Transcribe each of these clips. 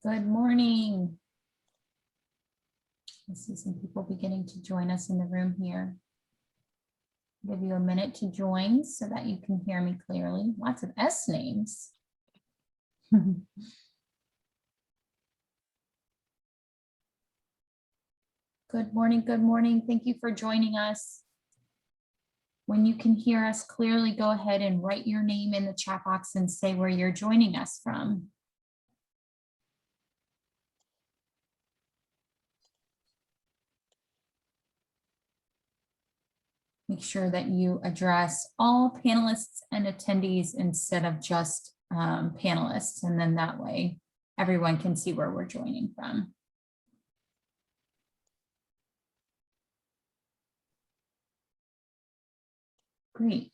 Good morning. I see some people beginning to join us in the room here. Give you a minute to join so that you can hear me clearly. Lots of S names. Good morning, good morning. Thank you for joining us. When you can hear us clearly, go ahead and write your name in the chat box and say where you're joining us from. Make sure that you address all panelists and attendees instead of just panelists, and then that way everyone can see where we're joining from. Great.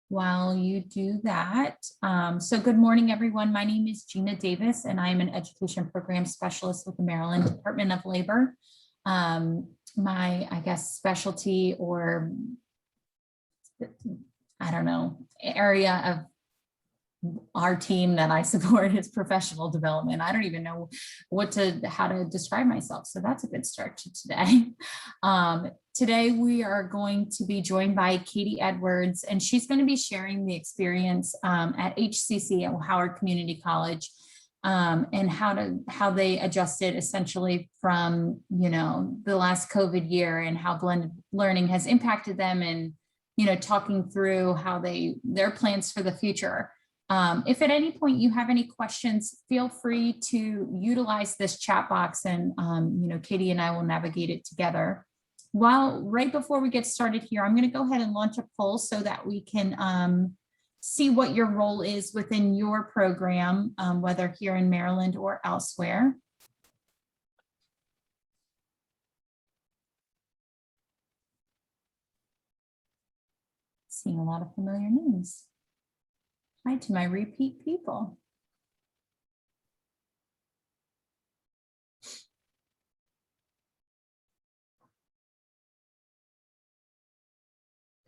While you do that, so good morning, everyone. My name is Gina Davis, and I am an education program specialist with the Maryland Department of Labor. My, I guess, specialty, or I don't know, area of our team that I support is professional development. I don't even know how to describe myself. So that's a good start to today. Today we are going to be joined by Katie Edwards, and she's going to be sharing the experience at HCC at Howard Community College, and how they adjusted essentially from, the last COVID year, and how blended learning has impacted them, and, talking through how their plans for the future. If at any point you have any questions, feel free to utilize this chat box, and, Katie and I will navigate it together. Right before we get started here, I'm going to go ahead and launch a poll so that we can see what your role is within your program, whether here in Maryland or elsewhere. Seeing a lot of familiar names. Hi to my repeat people.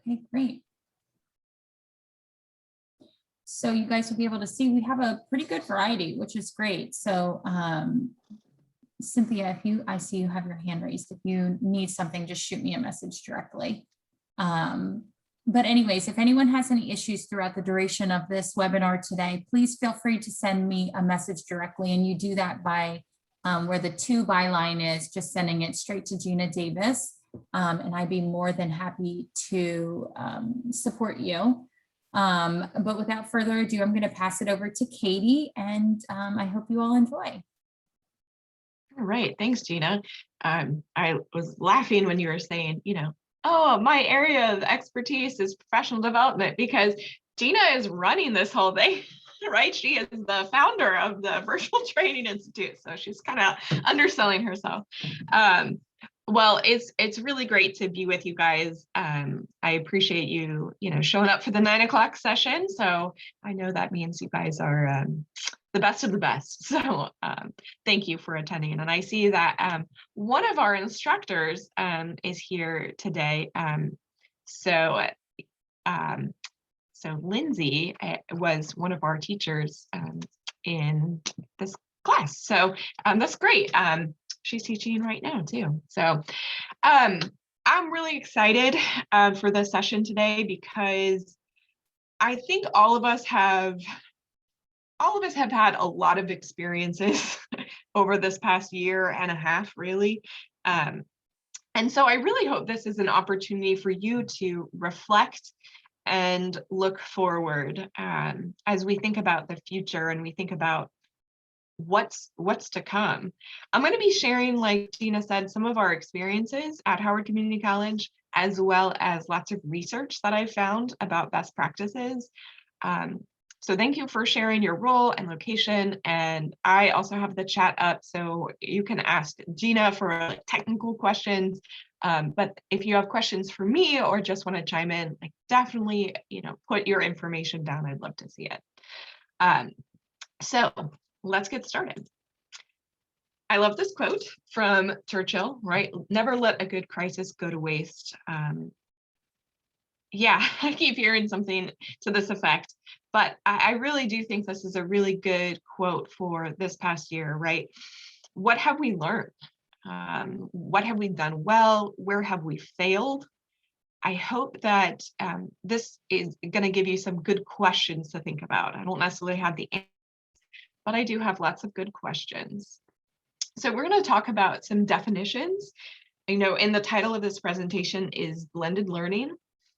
Okay, great. So you guys will be able to see we have a pretty good variety, which is great. So Cynthia, I see you have your hand raised. If you need something, just shoot me a message directly. But anyways, if anyone has any issues throughout the duration of this webinar today, please feel free to send me a message directly. And you do that by where the to byline is, just sending it straight to Gina Davis. And I'd be more than happy to support you. But without further ado, I'm going to pass it over to Katie, and I hope you all enjoy. All right, thanks, Gina. I was laughing when you were saying, oh, my area of expertise is professional development, because Gina is running this whole thing, right? She is the founder of the Virtual Training Institute, so she's kind of underselling herself. Well, it's really great to be with you guys. I appreciate you, showing up for the 9 o'clock session. So I know that means you guys are the best of the best. So thank you for attending. And I see that one of our instructors is here today. So Lindsay was one of our teachers in this class. So that's great. She's teaching right now too. So I'm really excited for this session today, because I think all of us have had a lot of experiences over this past year and a half, really. And so I really hope this is an opportunity for you to reflect and look forward as we think about the future, and we think about what's to come. I'm going to be sharing, like Gina said, some of our experiences at Howard Community College, as well as lots of research that I've found about best practices. So thank you for sharing your role and location. And I also have the chat up, so you can ask Gina for technical questions. But if you have questions for me or just want to chime in, definitely, put your information down. I'd love to see it. So let's get started. I love this quote from Churchill, right? Never let a good crisis go to waste. Yeah, I keep hearing something to this effect, but I really do think this is a really good quote for this past year, right? What have we learned? What have we done well? Where have we failed? I hope that this is going to give you some good questions to think about. I don't necessarily have the answer, but I do have lots of good questions. So we're going to talk about some definitions. You know, in the title of this presentation is blended learning.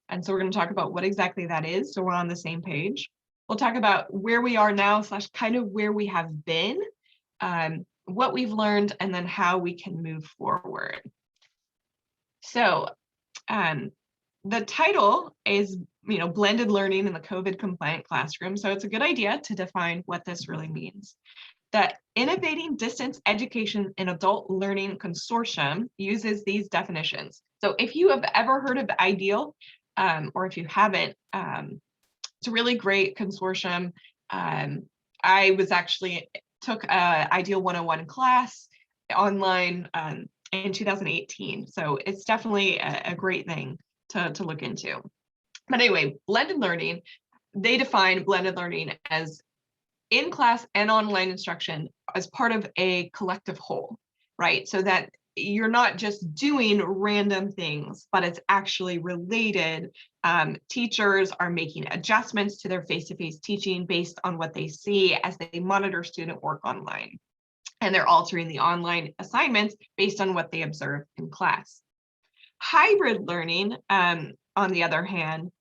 And so we're going to talk about what exactly that is, so we're on the same page. We'll talk about where we are now / kind of where we have been, what we've learned, and then how we can move forward. So the title is, you know, blended learning in the COVID compliant classroom. So it's a good idea to define what this really means. The Innovating Distance Education in Adult Learning Consortium uses these definitions. So if you have ever heard of IDEAL, or if you haven't, it's a really great consortium. I was actually took a IDEAL 101 class online in 2018. So it's definitely a great thing to look into. But anyway, blended learning, they define blended learning as in-class and online instruction as part of a collective whole, right? So that you're not just doing random things, but it's actually related. Teachers are making adjustments to their face-to-face teaching based on what they see as they monitor student work online. And they're altering the online assignments based on what they observe in class. Hybrid learning, on the other hand,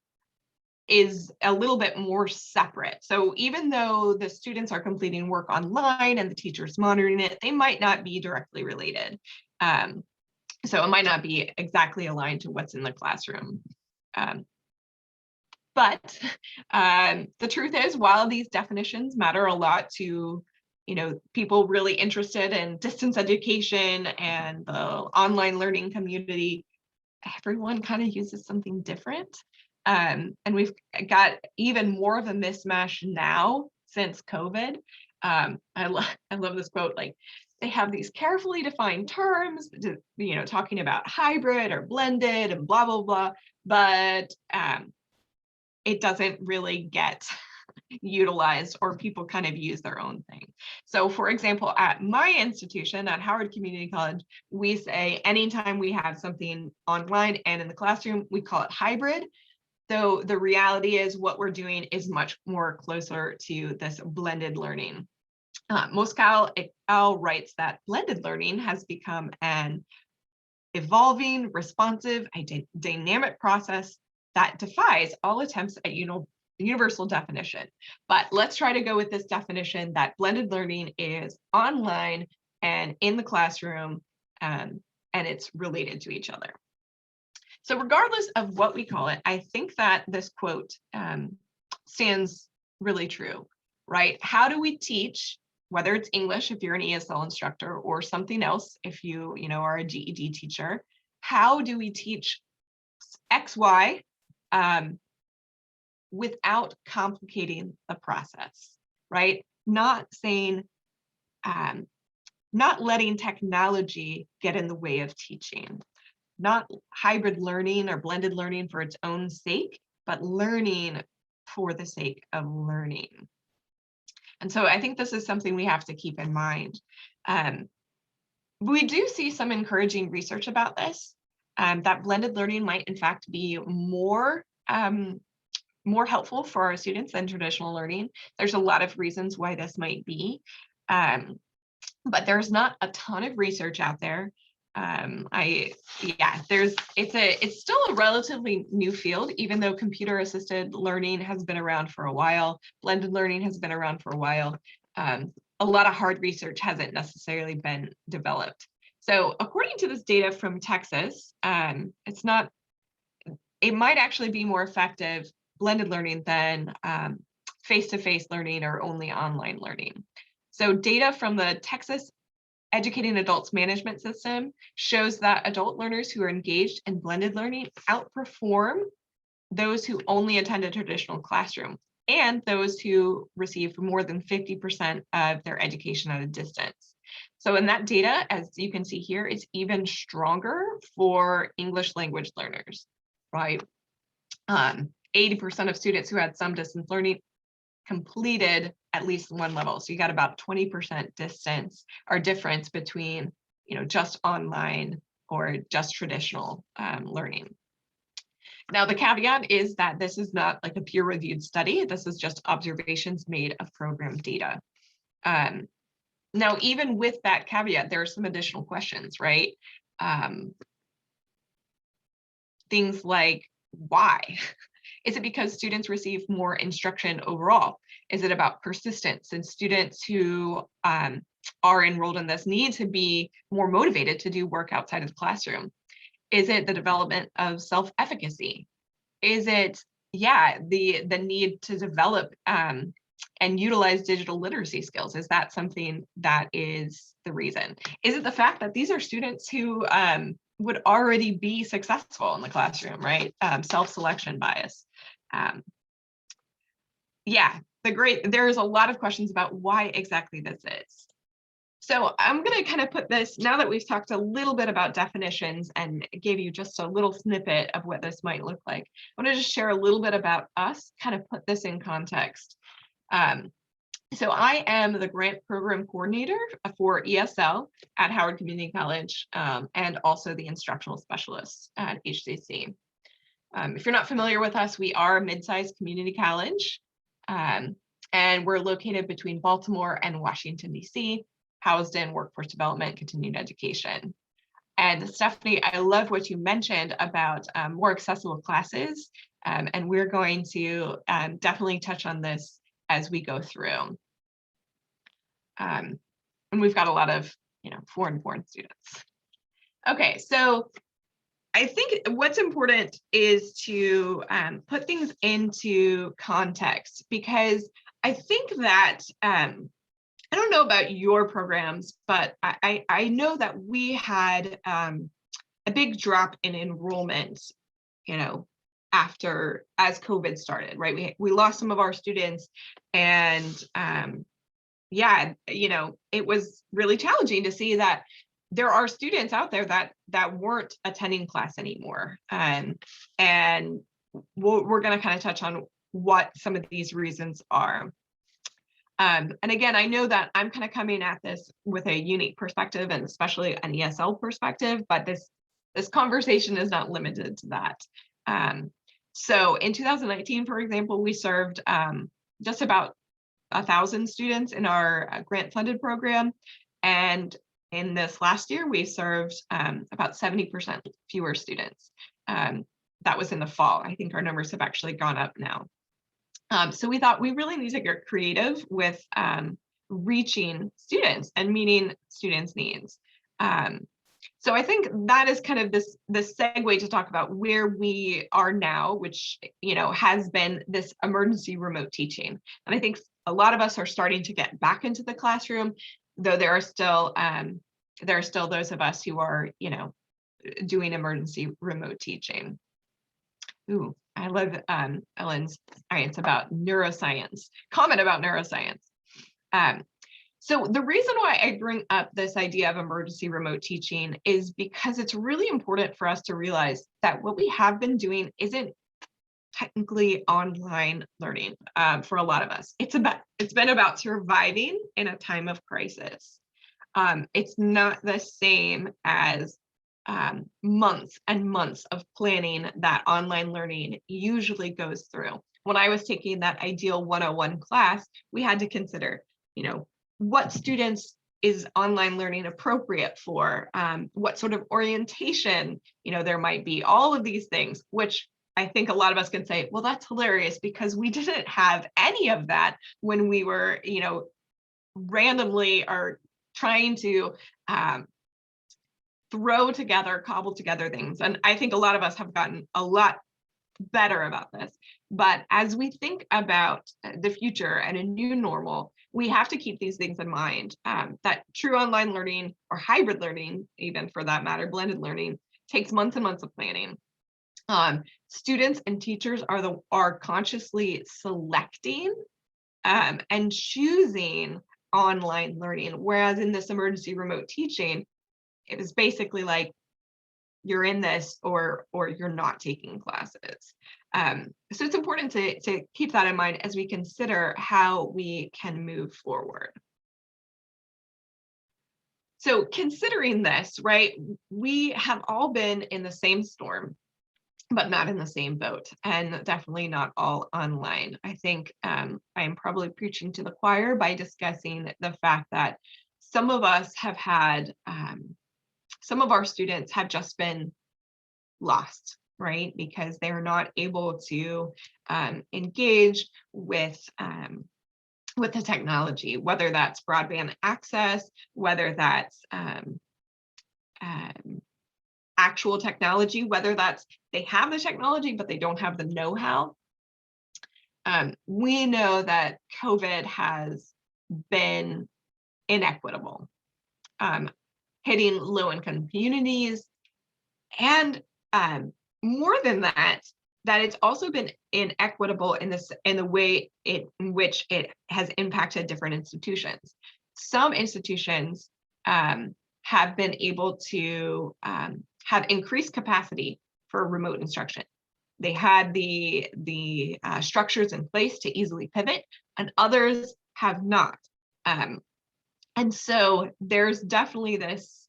is a little bit more separate. So even though the students are completing work online and the teacher's monitoring it, they might not be directly related. So it might not be exactly aligned to what's in the classroom. But the truth is, while these definitions matter a lot to, you know, people really interested in distance education and the online learning community, everyone kind of uses something different. And we've got even more of a mismatch now since COVID. I love this quote, like, they have these carefully defined terms, you know, talking about hybrid or blended and blah, blah, blah, but it doesn't really get utilized, or people kind of use their own thing. So for example, at my institution, at Howard Community College, we say anytime we have something online and in the classroom, we call it hybrid. So the reality is what we're doing is much more closer to this blended learning. Moscow writes that blended learning has become an evolving, responsive, dynamic process that defies all attempts at universal definition. But let's try to go with this definition that blended learning is online and in the classroom, and it's related to each other. So regardless of what we call it, I think that this quote stands really true, right? How do we teach, whether it's English if you're an ESL instructor or something else if you are a GED teacher, how do we teach XY without complicating the process, right? Not saying, not letting technology get in the way of teaching, not hybrid learning or blended learning for its own sake, but learning for the sake of learning. And so I think this is something we have to keep in mind. We do see some encouraging research about this, that blended learning might in fact be more helpful for our students than traditional learning. There's a lot of reasons why this might be, but there's not a ton of research out there. It's still a relatively new field, even though computer assisted learning has been around for a while, blended learning has been around for a while. A lot of hard research hasn't necessarily been developed. So according to this data from Texas, it might actually be more effective blended learning than face-to-face learning or only online learning. So data from the Texas Educating Adults Management System shows that adult learners who are engaged in blended learning outperform those who only attend a traditional classroom and those who receive more than 50% of their education at a distance. So in that data, as you can see here, it's even stronger for English language learners, right? 80% of students who had some distance learning completed at least one level. So you got about 20% distance or difference between, just online or just traditional learning. Now, the caveat is that this is not like a peer-reviewed study. This is just observations made of program data. Now, even with that caveat, there are some additional questions, right? Things like, why? Is it because students receive more instruction overall? Is it about persistence and students who are enrolled in this need to be more motivated to do work outside of the classroom? Is it the development of self-efficacy? Is it, the need to develop and utilize digital literacy skills? Is that something that is the reason? Is it the fact that these are students who would already be successful in the classroom, right? Self-selection bias. There's a lot of questions about why exactly this is. So I'm going to kind of put this, now that we've talked a little bit about definitions and gave you just a little snippet of what this might look like, I want to just share a little bit about us, kind of put this in context. So I am the grant program coordinator for ESL at Howard Community College, and also the instructional specialist at HCC. If you're not familiar with us, we are a mid-sized community college, and we're located between Baltimore and Washington, D.C., housed in workforce development, continuing education. And Stephanie, I love what you mentioned about more accessible classes, and we're going to definitely touch on this as we go through. And we've got a lot of, foreign-born students. Okay, so I think what's important is to put things into context, because I think that I don't know about your programs, but I know that we had a big drop in enrollment, as COVID started, right? We lost some of our students, and it was really challenging to see that there are students out there that weren't attending class anymore. And we're going to kind of touch on what some of these reasons are. And again, I know that I'm kind of coming at this with a unique perspective, and especially an ESL perspective, but this conversation is not limited to that. So in 2019, for example, we served just about 1,000 students in our grant-funded program. And in this last year, we served about 70% fewer students. That was in the fall. I think our numbers have actually gone up now. So we thought we really need to get creative with reaching students and meeting students' needs. So I think that is kind of this segue to talk about where we are now, which has been this emergency remote teaching. And I think a lot of us are starting to get back into the classroom, though there are still those of us who are doing emergency remote teaching. Ooh, I love Ellen's science about neuroscience, comment about neuroscience. So the reason why I bring up this idea of emergency remote teaching is because it's really important for us to realize that what we have been doing isn't technically online learning for a lot of us. It's been about surviving in a time of crisis. It's not the same as months and months of planning that online learning usually goes through. When I was taking that IDEAL 101 class, we had to consider, what students is online learning appropriate for, what sort of orientation, there might be, all of these things, which I think a lot of us can say, well, that's hilarious because we didn't have any of that when we were, randomly are trying to cobble together things. And I think a lot of us have gotten a lot better about this. But as we think about the future and a new normal, we have to keep these things in mind, that true online learning or hybrid learning, even for that matter, blended learning, takes months and months of planning. Students and teachers are consciously selecting and choosing online learning, whereas in this emergency remote teaching, it was basically like, you're in this or you're not taking classes. So it's important to keep that in mind as we consider how we can move forward. So considering this, right, we have all been in the same storm, but not in the same boat, and definitely not all online. I think I am probably preaching to the choir by discussing the fact that some of us have had, some of our students have just been lost, right? Because they're not able to engage with the technology, whether that's broadband access, whether that's actual technology, whether that's they have the technology, but they don't have the know-how. We know that COVID has been inequitable, hitting low-income communities, and more than that, that it's also been inequitable in the way in which it has impacted different institutions. Some institutions have been able to have increased capacity for remote instruction. They had the structures in place to easily pivot, and others have not. And so there's definitely this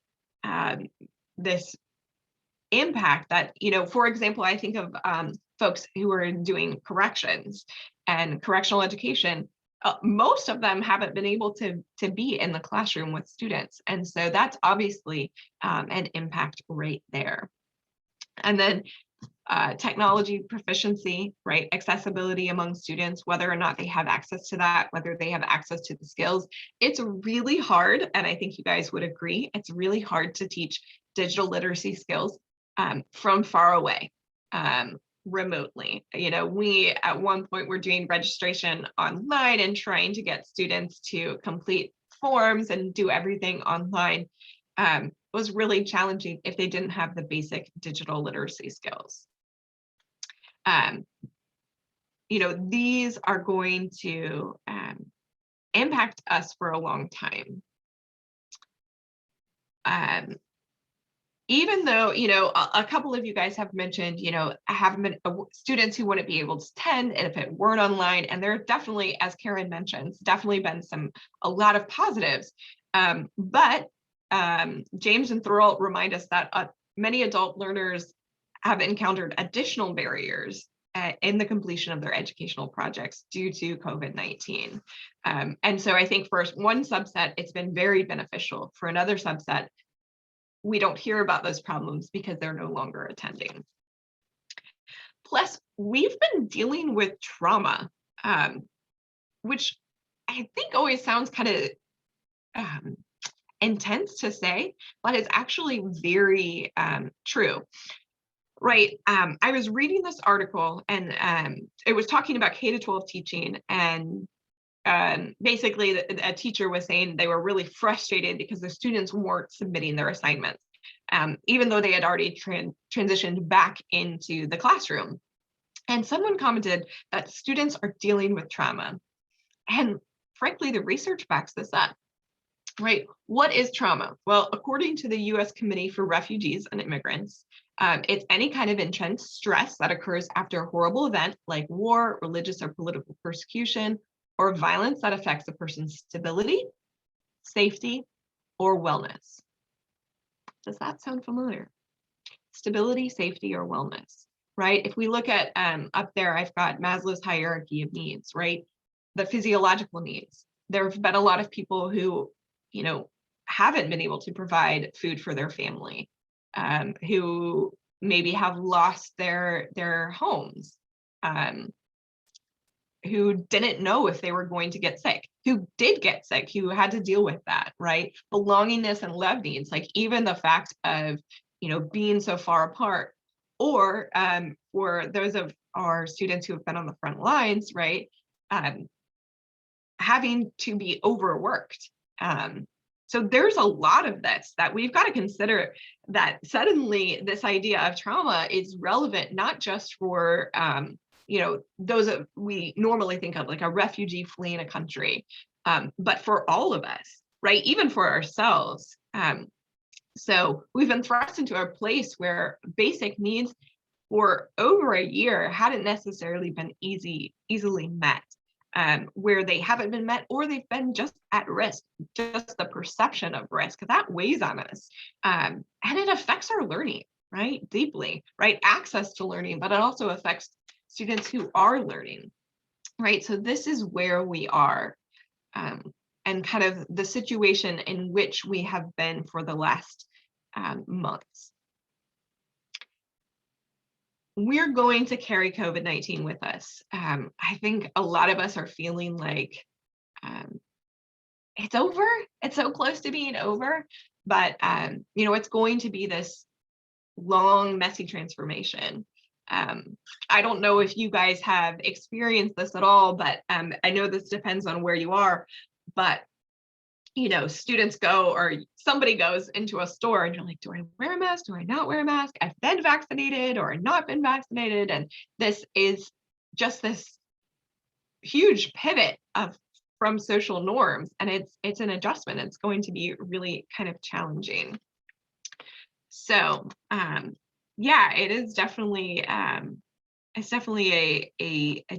this impact that, for example, I think of folks who are doing corrections and correctional education. Most of them haven't been able to be in the classroom with students. And so that's obviously an impact right there. And then technology proficiency, right? Accessibility among students, whether or not they have access to that, whether they have access to the skills. It's really hard, and I think you guys would agree, it's really hard to teach digital literacy skills from far away, remotely. We at one point were doing registration online and trying to get students to complete forms and do everything online. Was really challenging if they didn't have the basic digital literacy skills. These are going to impact us for a long time. Even though, a couple of you guys have mentioned, have been students who wouldn't be able to attend if it weren't online. And there are definitely, as Karen mentions, definitely been a lot of positives. But James and Thurl remind us that many adult learners have encountered additional barriers in the completion of their educational projects due to COVID-19. And so I think for one subset, it's been very beneficial. For another subset, we don't hear about those problems because they're no longer attending. Plus, we've been dealing with trauma, which I think always sounds kind of intense to say, but it's actually very true. Right. I was reading this article, and it was talking about K-12 teaching, and basically a teacher was saying they were really frustrated because the students weren't submitting their assignments, even though they had already transitioned back into the classroom. And someone commented that students are dealing with trauma. And frankly, the research backs this up. Right. What is trauma? Well, according to the U.S. Committee for Refugees and Immigrants, it's any kind of intense stress that occurs after a horrible event like war, religious or political persecution, or violence that affects a person's stability, safety, or wellness. Does that sound familiar? Stability, safety, or wellness, right? If we look at up there, I've got Maslow's hierarchy of needs, right? The physiological needs. There have been a lot of people who haven't been able to provide food for their family, who maybe have lost their homes, who didn't know if they were going to get sick, who did get sick, who had to deal with that, right? Belongingness and love needs, like even the fact of, being so far apart, or for those of our students who have been on the front lines, right? Having to be overworked. So there's a lot of this that we've got to consider, that suddenly this idea of trauma is relevant, not just for, those that we normally think of, like a refugee fleeing a country, but for all of us, right? Even for ourselves. So we've been thrust into a place where basic needs for over a year hadn't necessarily been easily met, where they haven't been met, or they've been just at risk, just the perception of risk that weighs on us. And it affects our learning, right? Deeply, right? Access to learning, but it also affects students who are learning, right? So this is where we are, and kind of the situation in which we have been for the last months. We're going to carry COVID-19 with us. I think a lot of us are feeling like it's over. It's so close to being over, but it's going to be this long, messy transformation. I don't know if you guys have experienced this at all, but I know this depends on where you are, but students go, or somebody goes into a store and you're like, do I wear a mask? Do I not wear a mask? I've been vaccinated or not been vaccinated. And this is just this huge pivot from social norms. And it's an adjustment. It's going to be really kind of challenging. So yeah, it is definitely a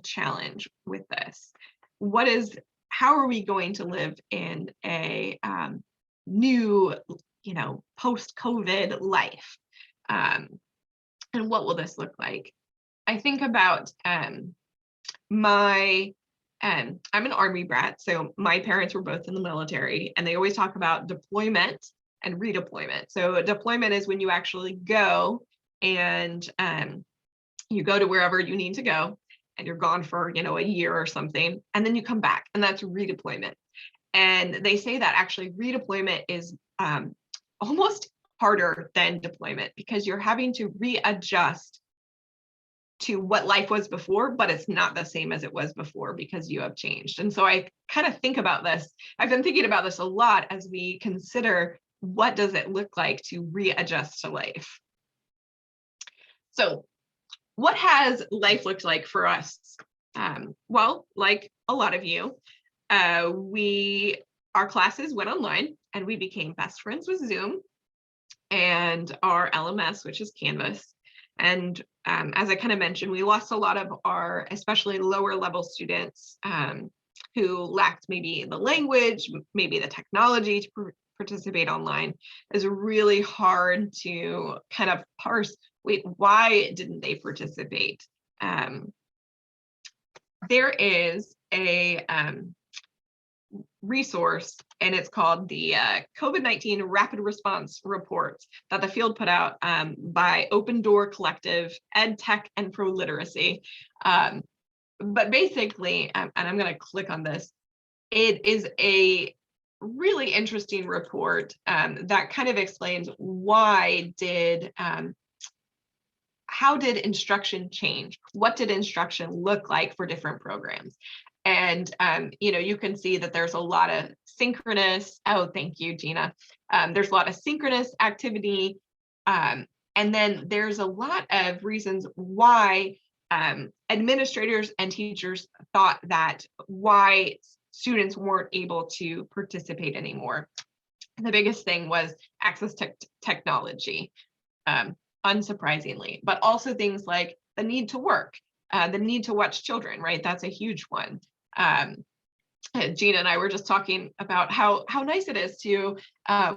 challenge with this. How are we going to live in a new, post-COVID life? And what will this look like? I think about I'm an Army brat, so my parents were both in the military, and they always talk about deployment and redeployment. So deployment is when you actually go and you go to wherever you need to go, and you're gone for a year or something, and then you come back, and that's redeployment. And they say that actually redeployment is almost harder than deployment, because you're having to readjust to what life was before, but it's not the same as it was before because you have changed. And so I kind of think about this. I've been thinking about this a lot as we consider, what does it look like to readjust to life? So what has life looked like for us? Well, like a lot of you, our classes went online, and we became best friends with Zoom and our LMS, which is Canvas. And as I kind of mentioned, we lost a lot of our, especially lower level students who lacked maybe the language, maybe the technology to participate online. Is really hard to kind of parse, wait, why didn't they participate? There is a resource, and it's called the COVID-19 Rapid Response Report that the field put out by Open Door Collective, Ed Tech, and Pro Literacy. But basically, and I'm going to click on this, it is a really interesting report that kind of explains how did instruction change? What did instruction look like for different programs? And you can see that there's a lot of synchronous. Oh, thank you, Gina. There's a lot of synchronous activity, and then there's a lot of reasons why administrators and teachers thought that why students weren't able to participate anymore. The biggest thing was access to technology, unsurprisingly, but also things like the need to work, the need to watch children, right? That's a huge one. Gina and I were just talking about how nice it is to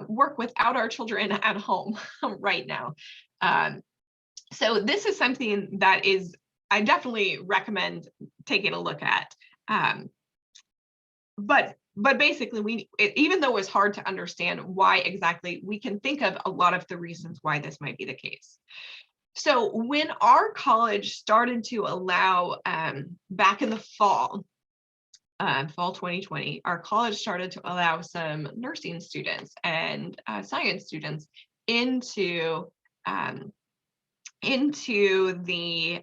work without our children at home right now. So this is something that I definitely recommend taking a look at. But basically, even though it's hard to understand why exactly, we can think of a lot of the reasons why this might be the case. So when our college started to allow, back in the fall 2020, our college started to allow some nursing students and science students into the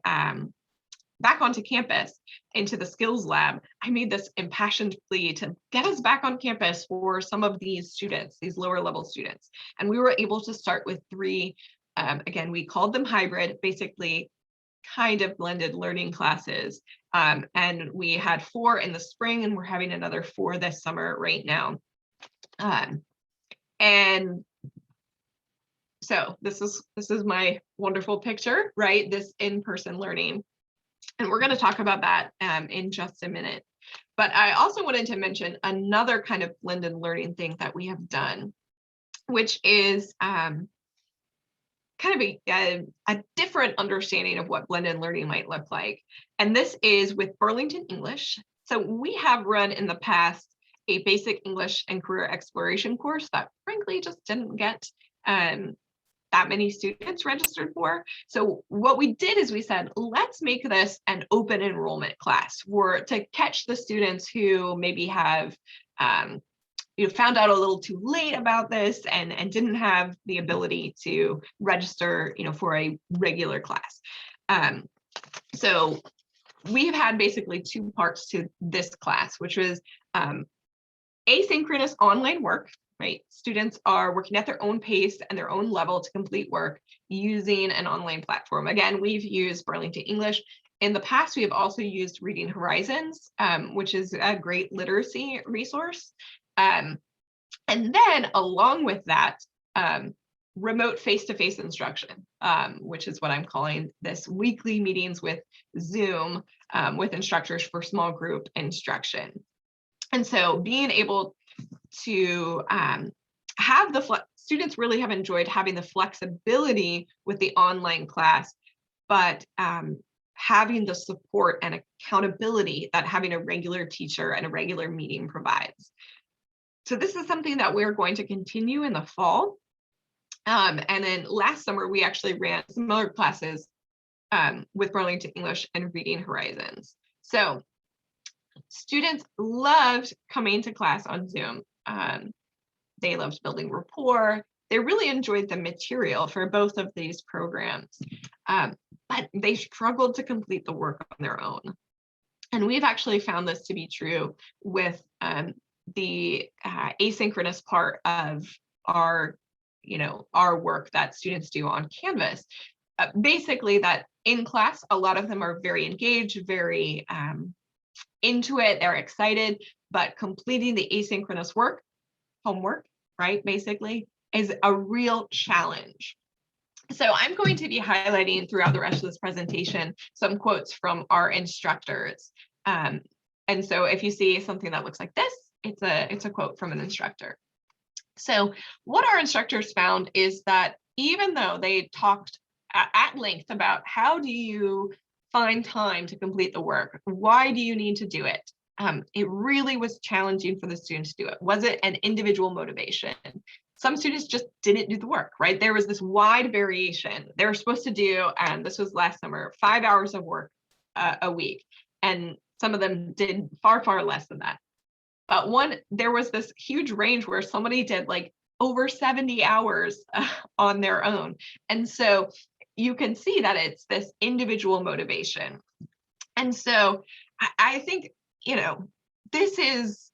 back onto campus, into the skills lab. I made this impassioned plea to get us back on campus for some of these students, these lower level students. And we were able to start with 3, again, we called them hybrid, basically kind of blended learning classes. And we had 4 in the spring, and we're having another 4 this summer right now. And So this is my wonderful picture, right? This in-person learning. And we're going to talk about that in just a minute. But I also wanted to mention another kind of blended learning thing that we have done, which is kind of a different understanding of what blended learning might look like. And this is with Burlington English. So we have run in the past a basic English and career exploration course that frankly just didn't get that many students registered for. So what we did is we said, let's make this an open enrollment class to catch the students who maybe have found out a little too late about this and didn't have the ability to register for a regular class. So we've had basically two parts to this class, which was asynchronous online work, right? Students are working at their own pace and their own level to complete work using an online platform. Again, we've used Burlington English. In the past, we have also used Reading Horizons, which is a great literacy resource. And then along with that, remote face-to-face instruction, which is what I'm calling this weekly meetings with Zoom with instructors for small group instruction. And so being able to have students really have enjoyed having the flexibility with the online class, but having the support and accountability that having a regular teacher and a regular meeting provides. So this is something that we're going to continue in the fall. And then last summer, we actually ran similar classes with Burlington English and Reading Horizons. So students loved coming to class on Zoom. They loved building rapport. They really enjoyed the material for both of these programs, but they struggled to complete the work on their own. And we've actually found this to be true with the asynchronous part of our work that students do on Canvas. Basically, that in class, a lot of them are very engaged, very into it, they're excited, but completing the asynchronous work, homework, right, basically, is a real challenge. So I'm going to be highlighting throughout the rest of this presentation some quotes from our instructors. And so if you see something that looks like this, it's a quote from an instructor. So what our instructors found is that even though they talked at length about how do you find time to complete the work, why do you need to do it? It really was challenging for the students to do it. Was it an individual motivation? Some students just didn't do the work, right? There was this wide variation. They were supposed to do, and this was last summer, 5 hours of work a week. And some of them did far, far less than that. But there was this huge range where somebody did like over 70 hours on their own. And so you can see that it's this individual motivation. And so I think, this is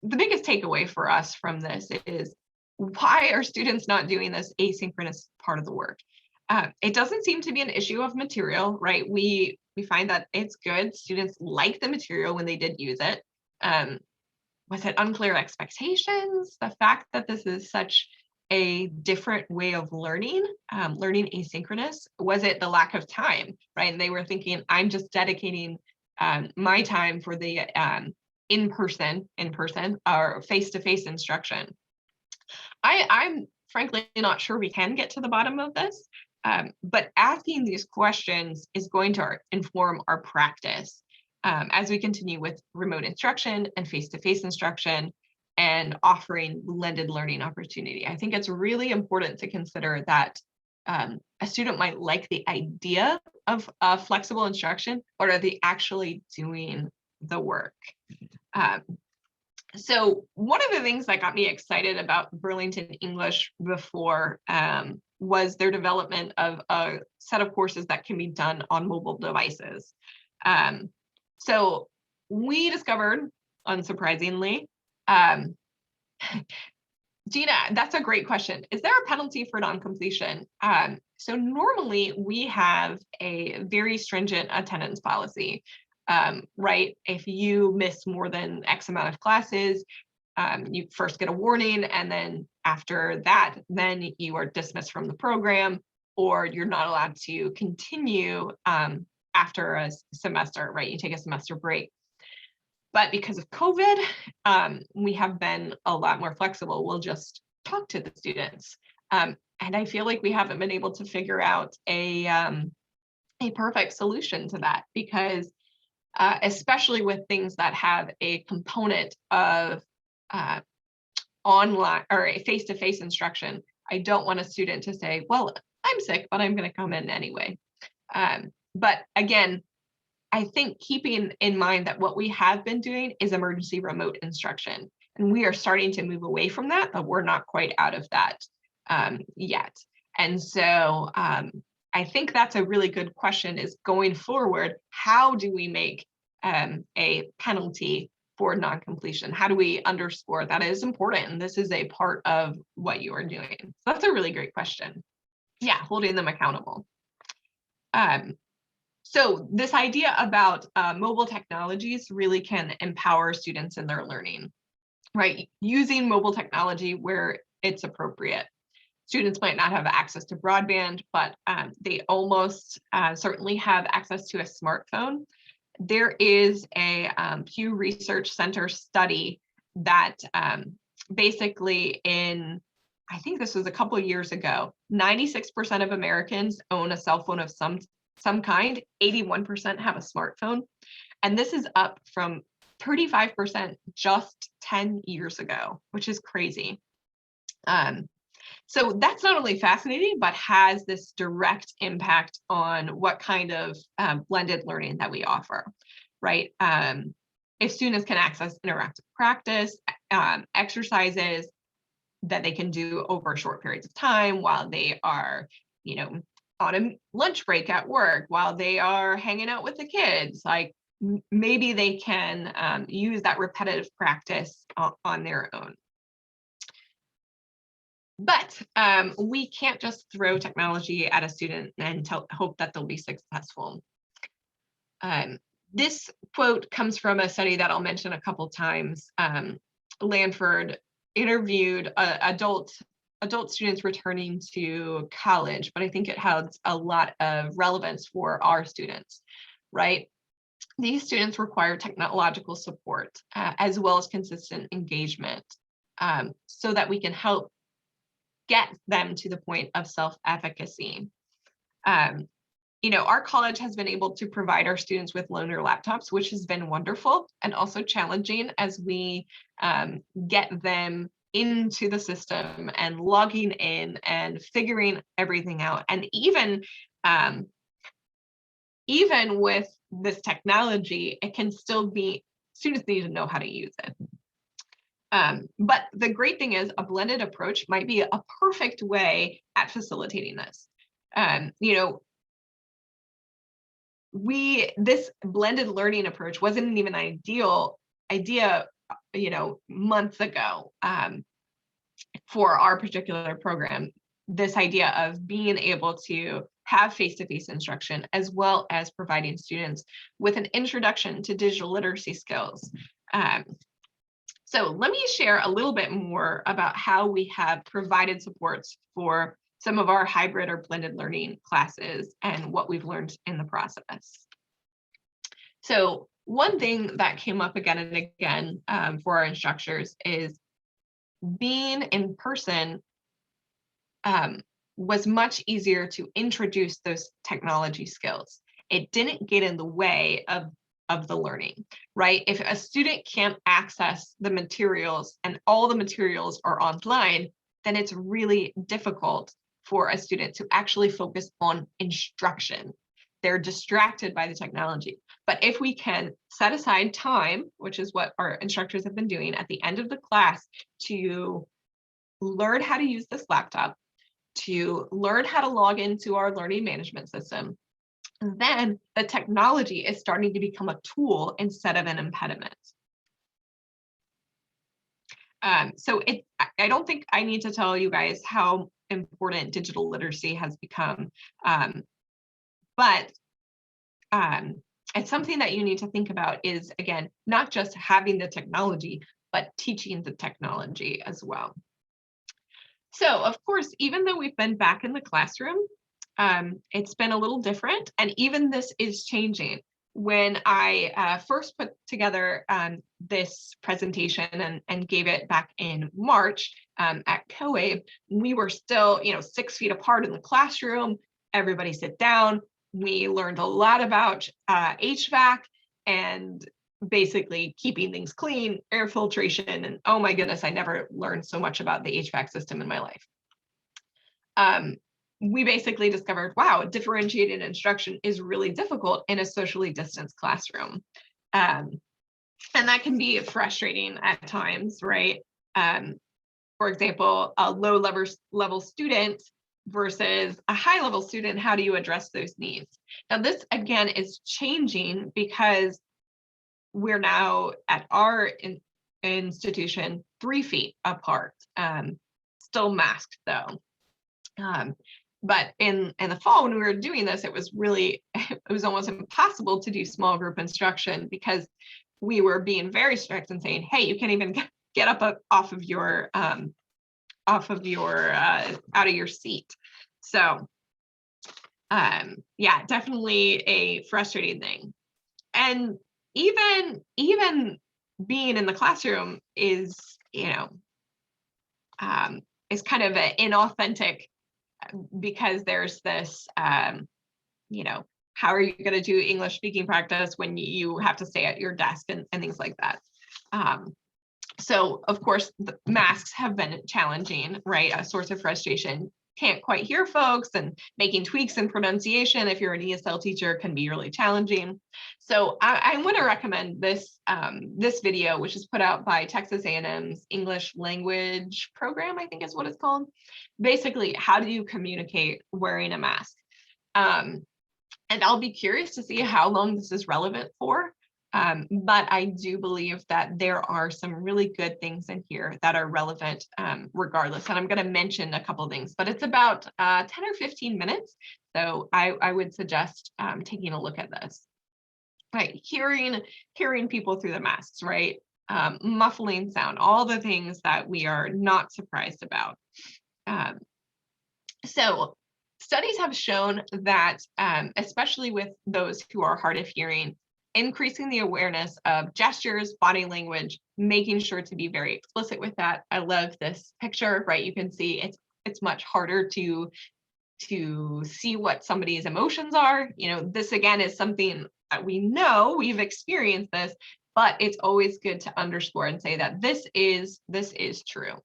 the biggest takeaway for us from this is, why are students not doing this asynchronous part of the work? It doesn't seem to be an issue of material, right? We find that it's good. Students like the material when they did use it. Was it unclear expectations? The fact that this is such a different way of learning asynchronous? Was it the lack of time, right? And they were thinking, I'm just dedicating my time for the in-person or face-to-face instruction. I'm frankly not sure we can get to the bottom of this, but asking these questions is going to inform our practice as we continue with remote instruction and face-to-face instruction and offering blended learning opportunity. I think it's really important to consider that a student might like the idea of flexible instruction, but are they actually doing the work? So one of the things that got me excited about Burlington English before was their development of a set of courses that can be done on mobile devices. So we discovered, unsurprisingly, Gina, that's a great question. Is there a penalty for non-completion? So normally we have a very stringent attendance policy, right? If you miss more than X amount of classes, you first get a warning, and then after that, then you are dismissed from the program, or you're not allowed to continue after a semester, right? You take a semester break. But because of COVID, we have been a lot more flexible. We'll just talk to the students. And I feel like we haven't been able to figure out a perfect solution to that, because especially with things that have a component of online or a face-to-face instruction, I don't want a student to say, well, I'm sick, but I'm going to come in anyway. But again, I think keeping in mind that what we have been doing is emergency remote instruction, and we are starting to move away from that, but we're not quite out of that yet. And so I think that's a really good question, is going forward, how do we make a penalty for non-completion? How do we underscore that is important and this is a part of what you are doing? So that's a really great question. Yeah, holding them accountable. So this idea about mobile technologies really can empower students in their learning, right? Using mobile technology where it's appropriate. Students might not have access to broadband, but they almost certainly have access to a smartphone. There is a Pew Research Center study that basically I think this was a couple of years ago, 96% of Americans own a cell phone of some kind, 81% have a smartphone. And this is up from 35% just 10 years ago, which is crazy. So that's not only fascinating, but has this direct impact on what kind of blended learning that we offer, right? If students can access interactive practice, exercises that they can do over short periods of time while they are, on a lunch break at work, while they are hanging out with the kids, like maybe they can use that repetitive practice on their own. But we can't just throw technology at a student and hope that they'll be successful. This quote comes from a study that I'll mention a couple times. Lanford interviewed adult students returning to college, but I think it has a lot of relevance for our students, right? These students require technological support as well as consistent engagement so that we can help get them to the point of self-efficacy. Our college has been able to provide our students with loaner laptops, which has been wonderful and also challenging as we get them into the system and logging in and figuring everything out. And even with this technology, it can still be, students need to know how to use it. But the great thing is a blended approach might be a perfect way at facilitating this. This blended learning approach wasn't even an idea, months ago for our particular program. This idea of being able to have face-to-face instruction as well as providing students with an introduction to digital literacy skills. So let me share a little bit more about how we have provided supports for some of our hybrid or blended learning classes and what we've learned in the process. So one thing that came up again and again for our instructors is being in person was much easier to introduce those technology skills. It didn't get in the way of the learning, right? If a student can't access the materials and all the materials are online, then it's really difficult for a student to actually focus on instruction. They're distracted by the technology. But if we can set aside time, which is what our instructors have been doing at the end of the class, to learn how to use this laptop, to learn how to log into our learning management system, then the technology is starting to become a tool instead of an impediment. So I don't think I need to tell you guys how important digital literacy has become, but it's something that you need to think about is, again, not just having the technology, but teaching the technology as well. So of course, even though we've been back in the classroom, it's been a little different, and even this is changing. When I first put together this presentation and gave it back in March at COABE, we were still, 6 feet apart in the classroom. Everybody sit down. We learned a lot about HVAC and basically keeping things clean, air filtration, and oh my goodness, I never learned so much about the HVAC system in my life. We basically discovered, wow, differentiated instruction is really difficult in a socially distanced classroom. And that can be frustrating at times, right? For example, a low level student versus a high level student, how do you address those needs? Now, this again is changing because we're now at our institution 3 feet apart, still masked though. But in the fall, when we were doing this, it was almost impossible to do small group instruction because we were being very strict and saying, hey, you can't even get up out of your seat. So yeah, definitely a frustrating thing. And even being in the classroom is, is kind of an inauthentic, because there's this, how are you going to do English speaking practice when you have to stay at your desk and things like that? So of course, the masks have been challenging, right? A source of frustration. Can't quite hear folks, and making tweaks in pronunciation if you're an ESL teacher can be really challenging. So I want to recommend this this video, which is put out by Texas A&M's English language program, I think is what it's called. Basically, how do you communicate wearing a mask? And I'll be curious to see how long this is relevant for. But I do believe that there are some really good things in here that are relevant regardless. And I'm going to mention a couple things, but it's about 10 or 15 minutes. So I would suggest taking a look at this. Right, hearing people through the masks, right? Muffling sound, all the things that we are not surprised about. So studies have shown that, especially with those who are hard of hearing, increasing the awareness of gestures, body language, making sure to be very explicit with that. I love this picture, right? You can see it's much harder to see what somebody's emotions are. This again is something that we know, we've experienced this, but it's always good to underscore and say that this is true.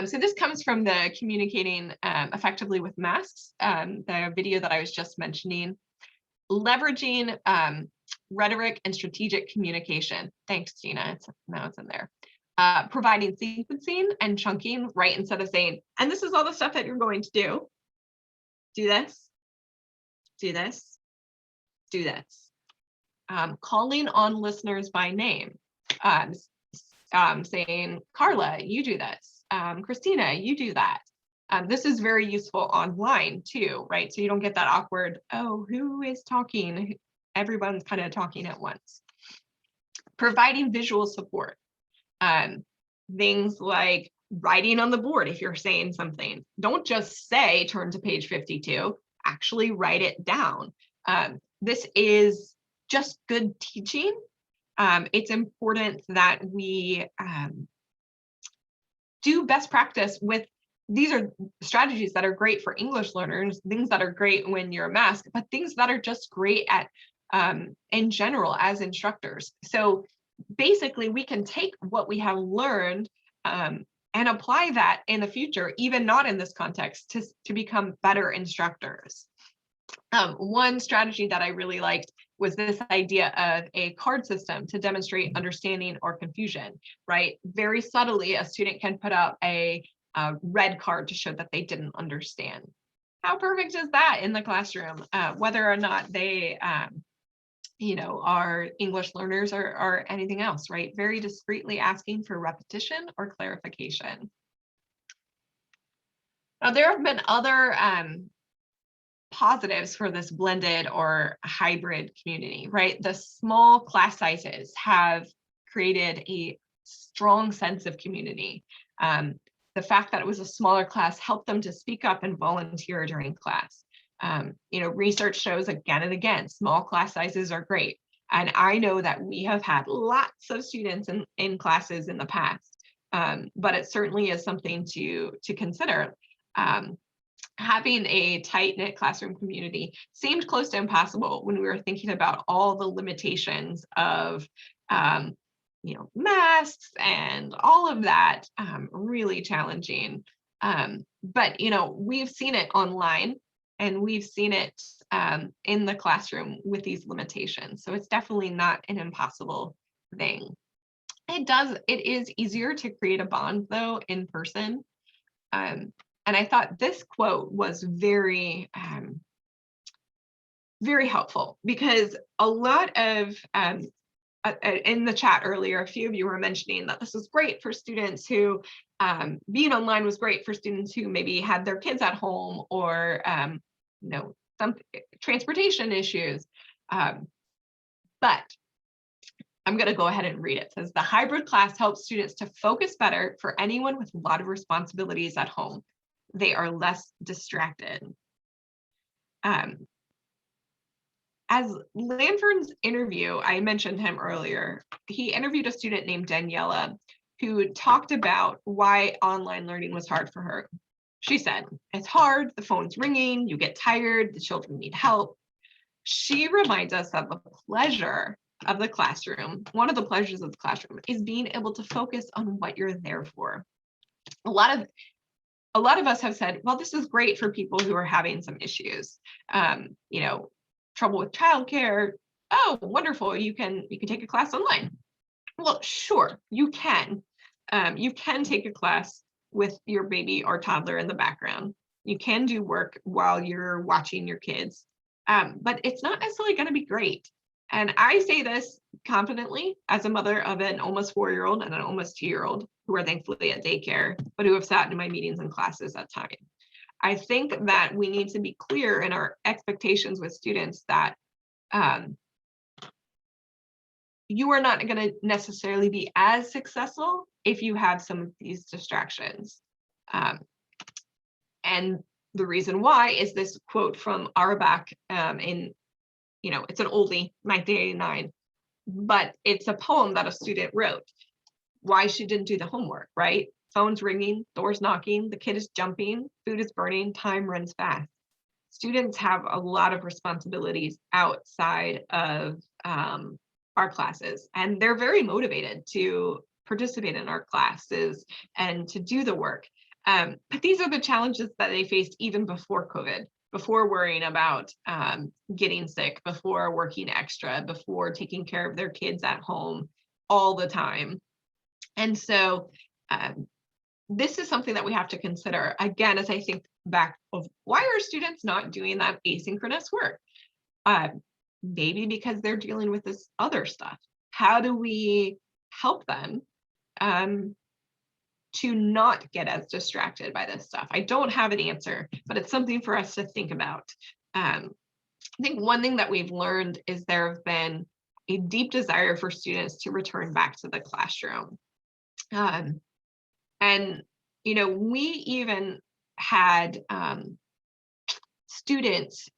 So this comes from the Communicating Effectively with Masks, the video that I was just mentioning. Leveraging rhetoric and strategic communication. Thanks, Gina. Now it's in there. Providing sequencing and chunking, right? Instead of saying, and this is all the stuff that you're going to do. Do this, do this, do this. Calling on listeners by name. Saying, Carla, you do this. Christina, you do that. This is very useful online too, right? So you don't get that awkward, oh, who is talking? Everyone's kind of talking at once. Providing visual support. Things like writing on the board if you're saying something. Don't just say, turn to page 52, actually write it down. This is just good teaching. It's important that we do best practice with. These are strategies that are great for English learners, things that are great when you're a mask, but things that are just great at in general as instructors. So basically, we can take what we have learned and apply that in the future, even not in this context, to become better instructors. One strategy that I really liked was this idea of a card system to demonstrate understanding or confusion, right? Very subtly, a student can put up a red card to show that they didn't understand. How perfect is that in the classroom, whether or not they are English learners or anything else, right? Very discreetly asking for repetition or clarification. Now, there have been other positives for this blended or hybrid community, right? The small class sizes have created a strong sense of community. The fact that it was a smaller class helped them to speak up and volunteer during class. Research shows again and again, small class sizes are great. And I know that we have had lots of students in classes in the past, but it certainly is something to consider. Having a tight-knit classroom community seemed close to impossible when we were thinking about all the limitations of masks and all of that, really challenging. But we've seen it online, and we've seen it in the classroom with these limitations. So it's definitely not an impossible thing. It is easier to create a bond though in person. And I thought this quote was very, very helpful, because a lot of, in the chat earlier, a few of you were mentioning that this was great for students who, being online was great for students who maybe had their kids at home, or some transportation issues. But I'm going to go ahead and read it. It says, the hybrid class helps students to focus better for anyone with a lot of responsibilities at home. They are less distracted. As Lanford's interview, I mentioned him earlier, he interviewed a student named Daniela who talked about why online learning was hard for her. She said, it's hard, the phone's ringing, you get tired, the children need help. She reminds us of the pleasure of the classroom. One of the pleasures of the classroom is being able to focus on what you're there for. A lot of us have said, well, this is great for people who are having some issues, trouble with childcare. Oh, wonderful, you can take a class online. Well, sure, you can. You can take a class with your baby or toddler in the background. You can do work while you're watching your kids, but it's not necessarily going to be great. And I say this confidently as a mother of an almost 4-year-old and an almost 2-year-old who are thankfully at daycare, but who have sat in my meetings and classes at times. I think that we need to be clear in our expectations with students that you are not going to necessarily be as successful if you have some of these distractions. And the reason why is this quote from Auerbach it's an oldie, 1989, but it's a poem that a student wrote. Why she didn't do the homework, right? Phone's ringing, doors knocking, the kid is jumping, food is burning, time runs fast. Students have a lot of responsibilities outside of our classes, and they're very motivated to participate in our classes and to do the work. But these are the challenges that they faced even before COVID, before worrying about getting sick, before working extra, before taking care of their kids at home all the time. And so this is something that we have to consider. Again, as I think back of why are students not doing that asynchronous work? Maybe because they're dealing with this other stuff. How do we help them to not get as distracted by this stuff? I don't have an answer, but it's something for us to think about. I think one thing that we've learned is there have been a deep desire for students to return back to the classroom. And, we even had students,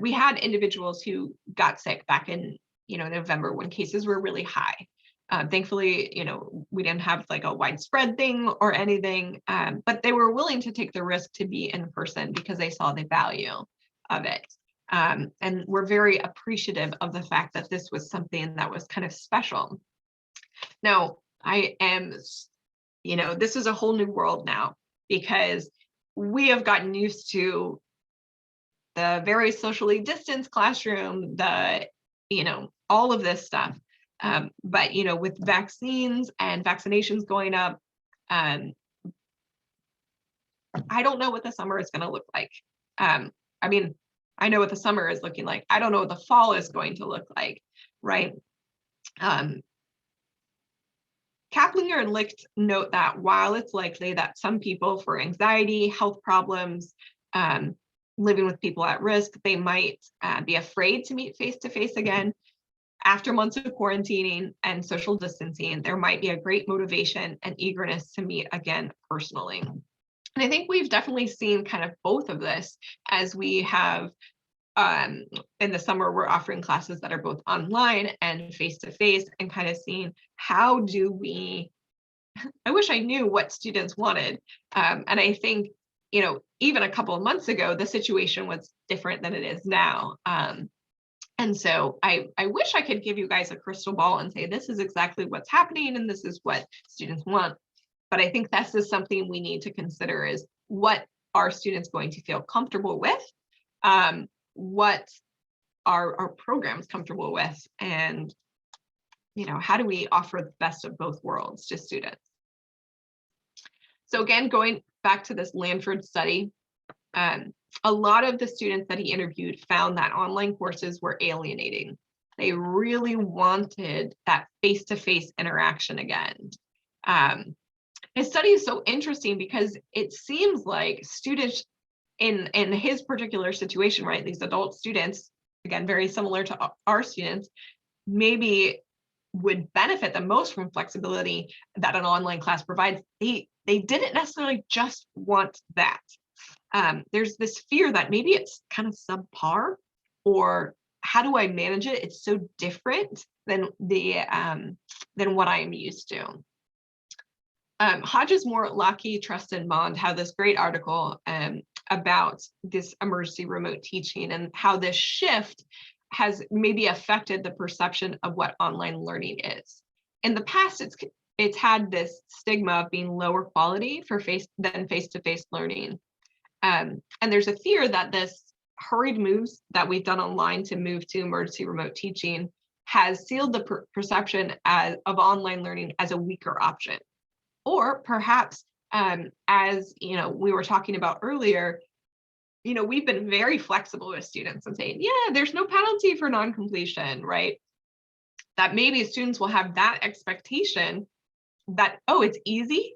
we had individuals who got sick back in, November when cases were really high. Thankfully, we didn't have like a widespread thing or anything, but they were willing to take the risk to be in person because they saw the value of it. And we're very appreciative of the fact that this was something that was kind of special. Now, I am, this is a whole new world now, because we have gotten used to the very socially distanced classroom, all of this stuff. But with vaccines and vaccinations going up, I don't know what the summer is going to look like. I know what the summer is looking like. I don't know what the fall is going to look like, right? Kaplinger and Licht note that while it's likely that some people, for anxiety, health problems, living with people at risk, they might be afraid to meet face-to-face again, after months of quarantining and social distancing, there might be a great motivation and eagerness to meet again personally. And I think we've definitely seen kind of both of this as we have in the summer, we're offering classes that are both online and face-to-face, and kind of seeing how do we, I wish I knew what students wanted. And I think, you know, even a couple of months ago, the situation was different than it is now. And so I wish I could give you guys a crystal ball and say, this is exactly what's happening and this is what students want. But I think this is something we need to consider, is what are students going to feel comfortable with? What are our programs comfortable with? And, you know, how do we offer the best of both worlds to students? So again, going back to this Lanford study, a lot of the students that he interviewed found that online courses were alienating. They really wanted that face-to-face interaction again. His study is so interesting because it seems like students in his particular situation, right, these adult students, again, very similar to our students, maybe would benefit the most from flexibility that an online class provides. They didn't necessarily just want that. There's this fear that maybe it's kind of subpar, or how do I manage it? It's so different than what I am used to. Hodges, Moore, Lockheed, Trust, and Mond have this great article about this emergency remote teaching and how this shift has maybe affected the perception of what online learning is. In the past, it's had this stigma of being lower quality for face-to-face learning. And there's a fear that this hurried moves that we've done online to move to emergency remote teaching has sealed the perception of online learning as a weaker option. Or perhaps, as you know, we were talking about earlier, you know, we've been very flexible with students and saying, yeah, there's no penalty for non-completion, right? That maybe students will have that expectation that, oh, it's easy.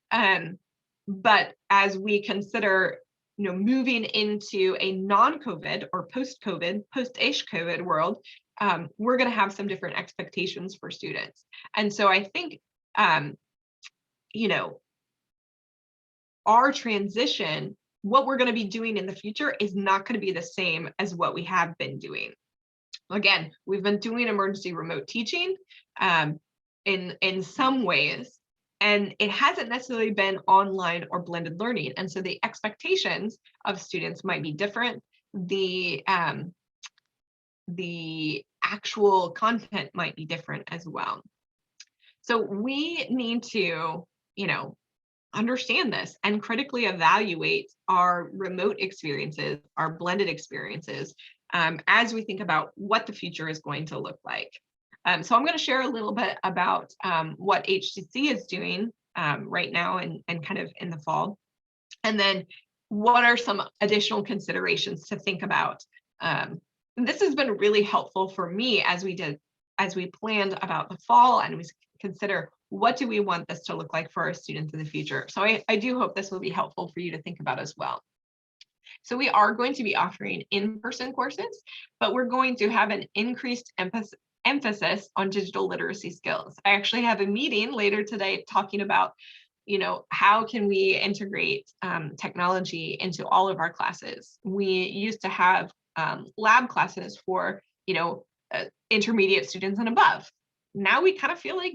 But as we consider, you know, moving into a non-COVID or post-COVID, post-ish COVID world, we're going to have some different expectations for students. And so I think, you know, our transition, what we're going to be doing in the future is not going to be the same as what we have been doing. Again, we've been doing emergency remote teaching in some ways, and it hasn't necessarily been online or blended learning. And so the expectations of students might be different. The actual content might be different as well. So we need to, you know, understand this and critically evaluate our remote experiences, our blended experiences, as we think about what the future is going to look like. So I'm going to share a little bit about what HCC is doing right now and kind of in the fall. And then what are some additional considerations to think about. This has been really helpful for me as we planned about the fall and we consider what do we want this to look like for our students in the future. So I do hope this will be helpful for you to think about as well. So we are going to be offering in-person courses, but we're going to have an increased emphasis on digital literacy skills. I actually have a meeting later today talking about, you know, how can we integrate technology into all of our classes. We used to have lab classes for, you know, intermediate students and above. Now we kind of feel like,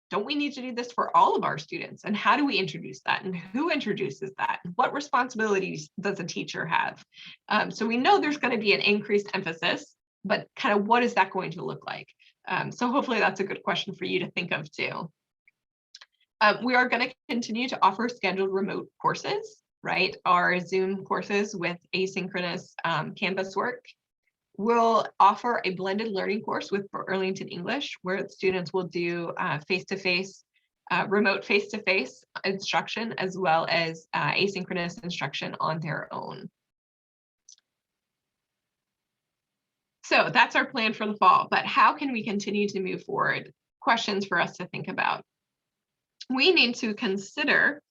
don't we need to do this for all of our students? And how do we introduce that? And who introduces that? What responsibilities does a teacher have? So we know there's going to be an increased emphasis, but kind of what is that going to look like? So hopefully that's a good question for you to think of too. We are going to continue to offer scheduled remote courses, right? Our Zoom courses with asynchronous Canvas work. We'll offer a blended learning course with Burlington English, where students will do face-to-face, remote face-to-face instruction, as well as asynchronous instruction on their own. So that's our plan for the fall, but how can we continue to move forward? Questions for us to think about. We need to consider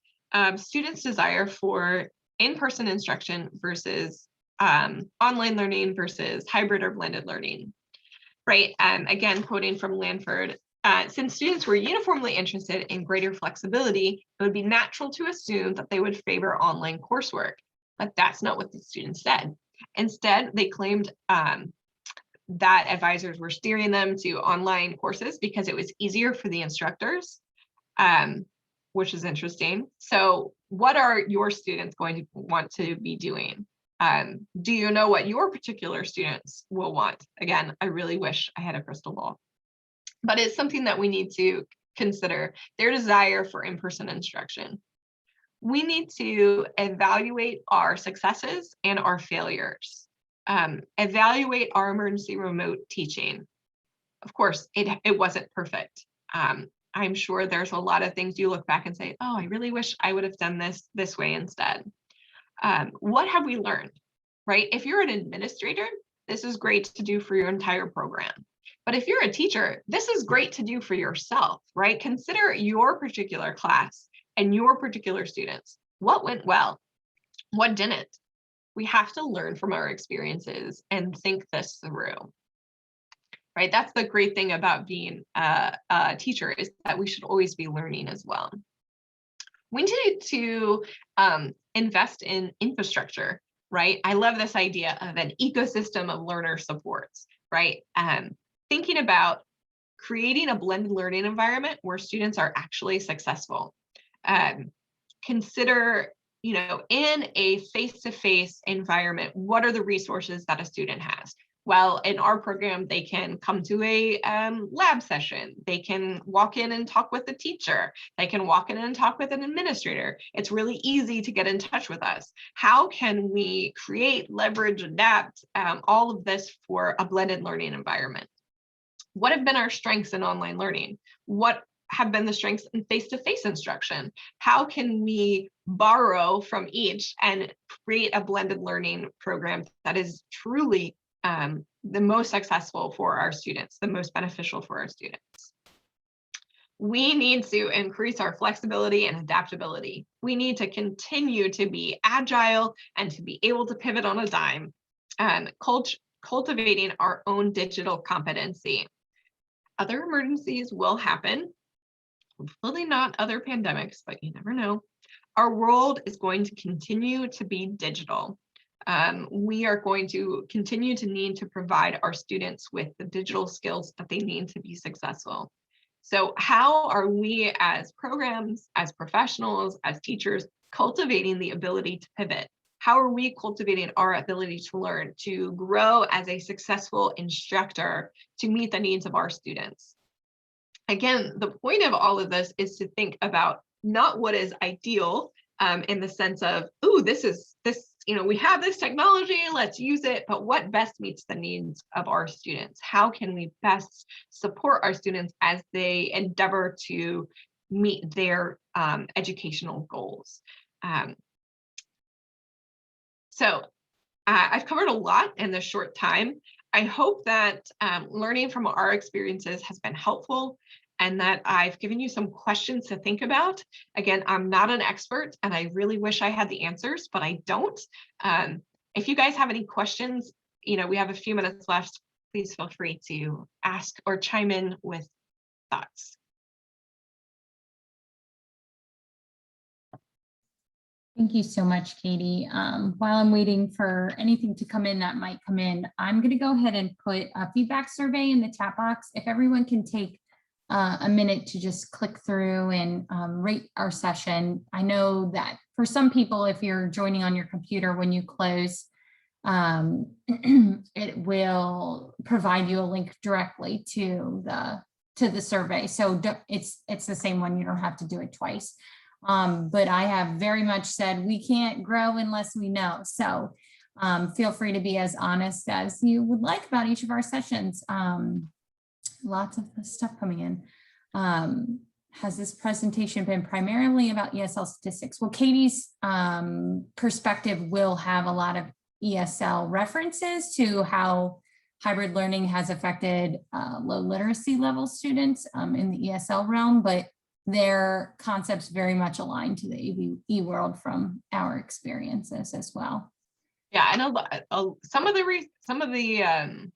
students' desire for in-person instruction versus online learning versus hybrid or blended learning. right? Again, quoting from Lanford, since students were uniformly interested in greater flexibility, it would be natural to assume that they would favor online coursework. But that's not what the students said. Instead, they claimed that advisors were steering them to online courses because it was easier for the instructors, which is interesting. So what are your students going to want to be doing? Do you know what your particular students will want? Again, I really wish I had a crystal ball, but it's something that we need to consider, their desire for in-person instruction. We need to evaluate our successes and our failures. Evaluate our emergency remote teaching. Of course, it wasn't perfect. I'm sure there's a lot of things you look back and say, oh, I really wish I would have done this way instead. What have we learned, right? If you're an administrator, this is great to do for your entire program. But if you're a teacher, this is great to do for yourself, right? Consider your particular class and your particular students. What went well? What didn't? We have to learn from our experiences and think this through, right? That's the great thing about being a teacher, is that we should always be learning as well. We need to invest in infrastructure, right? I love this idea of an ecosystem of learner supports, right? Thinking about creating a blended learning environment where students are actually successful. Consider, in a face-to-face environment, what are the resources that a student has? Well, in our program, they can come to a lab session. They can walk in and talk with the teacher. They can walk in and talk with an administrator. It's really easy to get in touch with us. How can we create, leverage, adapt all of this for a blended learning environment? What have been our strengths in online learning? What have been the strengths in face-to-face instruction? How can we borrow from each and create a blended learning program that is truly the most successful for our students, the most beneficial for our students? We need to increase our flexibility and adaptability. We need to continue to be agile and to be able to pivot on a dime, and cultivating our own digital competency. Other emergencies will happen. Hopefully not other pandemics, but you never know. Our world is going to continue to be digital. We are going to continue to need to provide our students with the digital skills that they need to be successful. So how are we as programs, as professionals, as teachers, cultivating the ability to pivot? How are we cultivating our ability to learn, to grow as a successful instructor, to meet the needs of our students? Again, the point of all of this is to think about not what is ideal in the sense of, ooh, we have this technology, let's use it, but what best meets the needs of our students? How can we best support our students as they endeavor to meet their educational goals? So I've covered a lot in this short time. I hope that learning from our experiences has been helpful and that I've given you some questions to think about. Again, I'm not an expert and I really wish I had the answers, but I don't. If you guys have any questions, we have a few minutes left. Please feel free to ask or chime in with thoughts. Thank you so much, Katie. While I'm waiting for anything to come in that might come in, I'm going to go ahead and put a feedback survey in the chat box. If everyone can take a minute to just click through and rate our session. I know that for some people, if you're joining on your computer when you close, it will provide you a link directly to the survey. So it's the same one. You don't have to do it twice. But I have very much said we can't grow unless we know. So feel free to be as honest as you would like about each of our sessions. Lots of stuff coming in. Has this presentation been primarily about ESL statistics? Well, Katie's perspective will have a lot of ESL references to how hybrid learning has affected low literacy level students in the ESL realm, but their concepts very much align to the ABE world from our experiences as well. Yeah, and some of the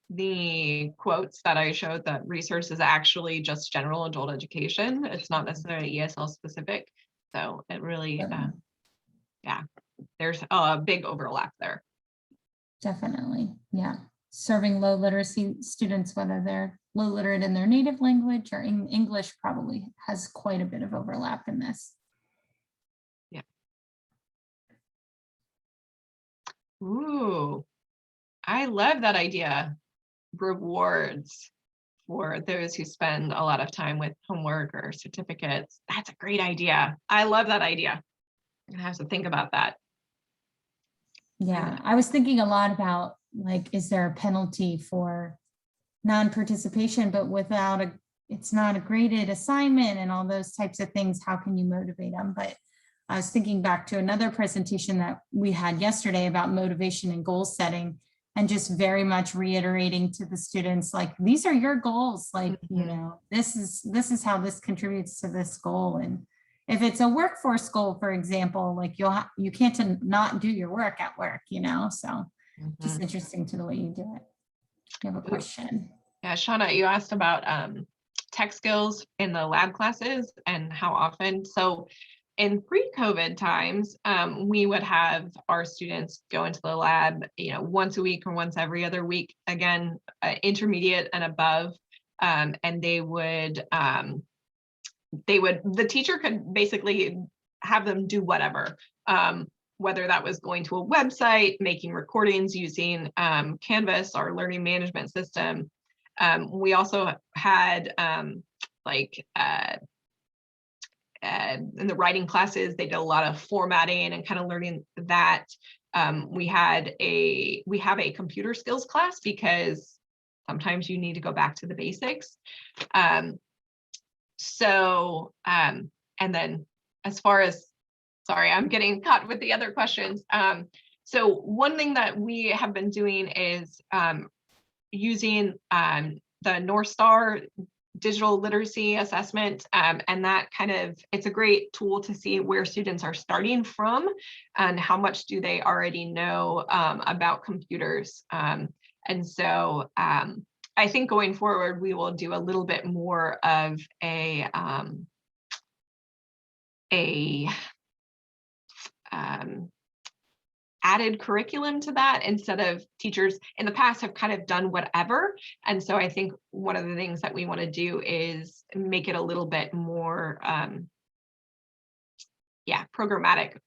the quotes that I showed, that research is actually just general adult education. It's not necessarily ESL specific. So it really, yeah, there's a big overlap there. Definitely, yeah. Serving low literacy students, whether they're low literate in their native language or in English, probably has quite a bit of overlap in this. Yeah. Ooh, I love that idea. Rewards for those who spend a lot of time with homework or certificates. That's a great idea. I love that idea. I'm gonna have to think about that. Yeah, I was thinking a lot about, like, is there a penalty for non-participation, but without it's not a graded assignment and all those types of things, how can you motivate them? But I was thinking back to another presentation that we had yesterday about motivation and goal setting, and just very much reiterating to the students, like, these are your goals, like, you know, this is how this contributes to this goal. And if it's a workforce goal, for example, like, you can't not do your work at work, you know, so just interesting to the way you do it. You have a question? Yeah, Shauna, you asked about tech skills in the lab classes and how often. So in pre-COVID times, we would have our students go into the lab, you know, once a week or once every other week, again, intermediate and above. And the teacher could basically have them do whatever, whether that was going to a website, making recordings using Canvas, our learning management system. We also had in the writing classes, they did a lot of formatting and kind of learning that. We have a computer skills class because sometimes you need to go back to the basics. And then as far as, sorry, I'm getting caught with the other questions. So one thing that we have been doing is using the North Star digital literacy assessment, and that it's a great tool to see where students are starting from and how much do they already know about computers. And so I think going forward, we will do a little bit more of a added curriculum to that, instead of teachers in the past have kind of done whatever. And so I think one of the things that we want to do is make it a little bit more programmatic.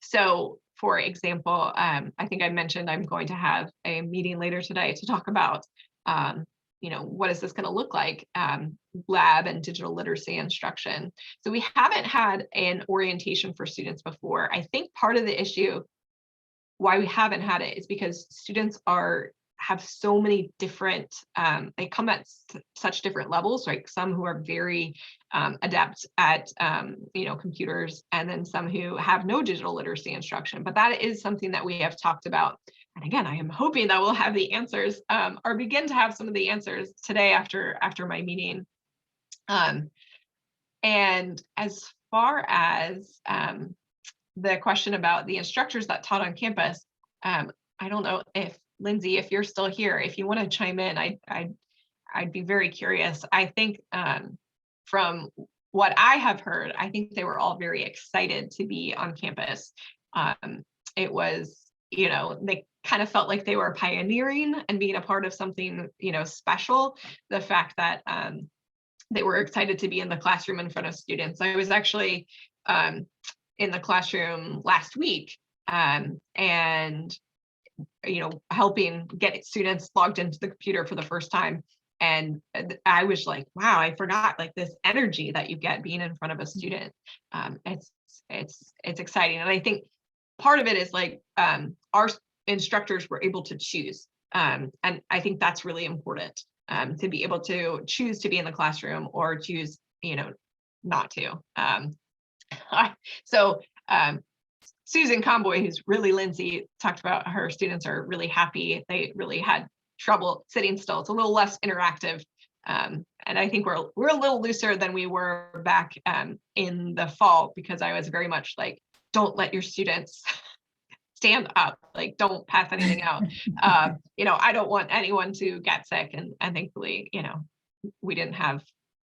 So for example, I think I mentioned I'm going to have a meeting later today to talk about what is this going to look like, lab and digital literacy instruction. So we haven't had an orientation for students before. I think part of the issue why we haven't had it is because students have so many different, they come at such different levels, like some who are very adept at computers, and then some who have no digital literacy instruction. But that is something that we have talked about. And again, I am hoping that we'll have the answers or begin to have some of the answers today after my meeting. And as far as the question about the instructors that taught on campus, I don't know if Lindsay, if you're still here, if you want to chime in, I'd be very curious. I think from what I have heard, I think they were all very excited to be on campus. It was, they kind of felt like they were pioneering and being a part of something, special. The fact that they were excited to be in the classroom in front of students. I was actually in the classroom last week and helping get students logged into the computer for the first time. And I was like, wow, I forgot like this energy that you get being in front of a student. It's exciting. And I think part of it is like our instructors were able to choose. And I think that's really important, to be able to choose to be in the classroom or choose, not to. So Susan Comboy, who's really Lindsay, talked about her students are really happy. They really had trouble sitting still. It's a little less interactive. And I think we're a little looser than we were back in the fall, because I was very much like, don't let your students stand up, like don't pass anything out. I don't want anyone to get sick, and thankfully, we didn't have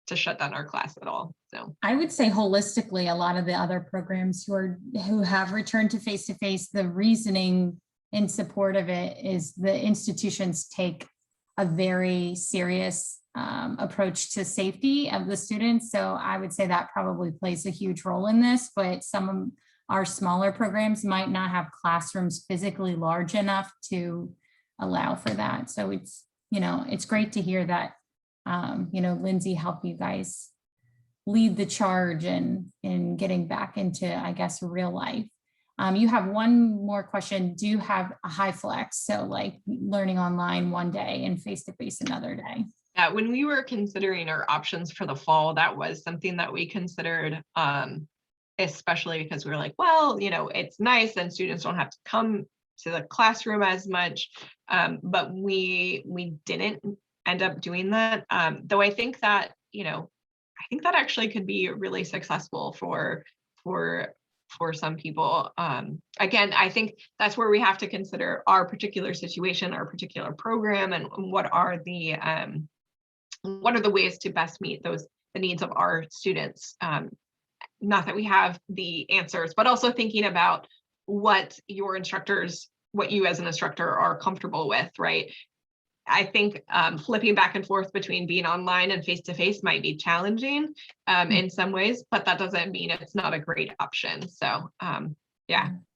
to shut down our class at all. So I would say holistically, a lot of the other programs who have returned to face-to-face, the reasoning in support of it is the institutions take a very serious approach to safety of the students. So I would say that probably plays a huge role in this, but some of our smaller programs might not have classrooms physically large enough to allow for that. So it's great to hear that, Lindsay helped you guys lead the charge in getting back into, I guess, real life. You have one more question. Do you have a high flex? So like learning online one day and face-to-face another day? Yeah, when we were considering our options for the fall, that was something that we considered, especially because we were like, well, it's nice and students don't have to come to the classroom as much. But we didn't end up doing that. Though I think that, actually could be really successful for some people. Again, I think that's where we have to consider our particular situation, our particular program, and what are the ways to best meet the needs of our students. Not that we have the answers, but also thinking about what you as an instructor are comfortable with, right? I think flipping back and forth between being online and face-to-face might be challenging in some ways, but that doesn't mean it's not a great option. So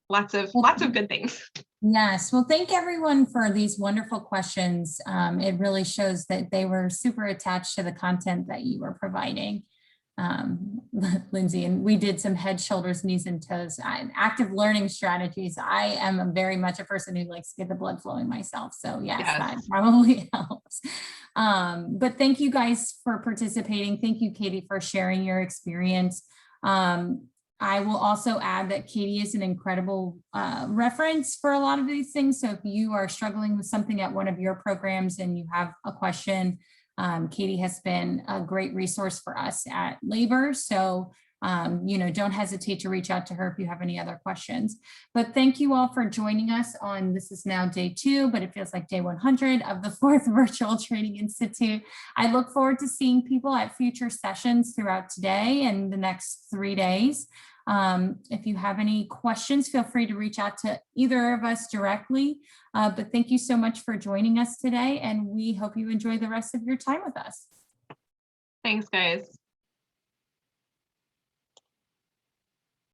lots of good things. Yes. Well, thank everyone for these wonderful questions. It really shows that they were super attached to the content that you were providing, Lindsay, and we did some head, shoulders, knees, and toes. Active learning strategies. I am very much a person who likes to get the blood flowing myself. So yes. That probably helps. But thank you guys for participating. Thank you, Katie, for sharing your experience. I will also add that Katie is an incredible reference for a lot of these things. So if you are struggling with something at one of your programs and you have a question, Katie has been a great resource for us at Labor. So, don't hesitate to reach out to her if you have any other questions. But thank you all for joining us on, this is now day 2, but it feels like day 100 of the 4th Virtual Training Institute. I look forward to seeing people at future sessions throughout today and the next 3 days. If you have any questions, feel free to reach out to either of us directly. But thank you so much for joining us today, and we hope you enjoy the rest of your time with us. Thanks, guys.